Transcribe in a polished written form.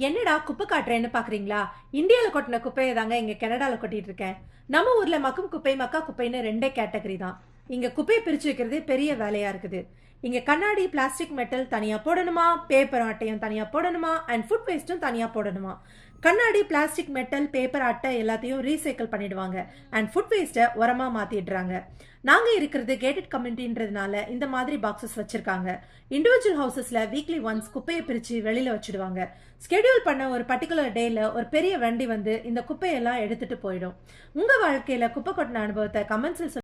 என்னடா குப்பை காட்டுறேன்னு பாக்குறீங்களா? இந்தியால கொட்டின குப்பையை தாங்க இங்க கனடால கொட்டிட்டு இருக்கேன். நம்ம ஊர்ல மக்கும் குப்பை மக்கா குப்பைன்னு ரெண்டே கேட்டகரி தான். இங்க குப்பையை பிரிச்சு வைக்கிறது பெரிய வேலையா இருக்குது. இங்க கண்ணாடி, பிளாஸ்டிக், மெட்டல் தனியா போடணுமா, பேப்பர் அட்டையும் தனியா போடணுமா, அண்ட் ஃபுட் வேஸ்ட்டும் தனியா போடணுமா. கண்ணாடி, பிளாஸ்டிக், மெட்டல், பேப்பர் அட்டை எல்லாத்தையும் ரீசைக்கிள் பண்ணிடுவாங்க. அண்ட் ஃபுட் வேஸ்ட்டை உரமா மாத்திடுறாங்க. நாங்க இருக்கிறது கேட்டட் கம்யூனிட்டின்றதுனால இந்த மாதிரி பாக்ஸஸ் வச்சிருக்காங்க. இண்டிவிஜுவல் ஹவுசஸ்ல வீக்லி ஒன்ஸ் குப்பையை பிரிச்சு வெளியில வச்சிடுவாங்க. ஸ்கெடியூல் பண்ண ஒரு பர்டிகுலர் டேல ஒரு பெரிய வண்டி வந்து இந்த குப்பையெல்லாம் எடுத்துட்டு போயிடும். உங்க வாழ்க்கையில குப்பை கொட்டின அனுபவத்தை கமெண்ட்ஸ்ல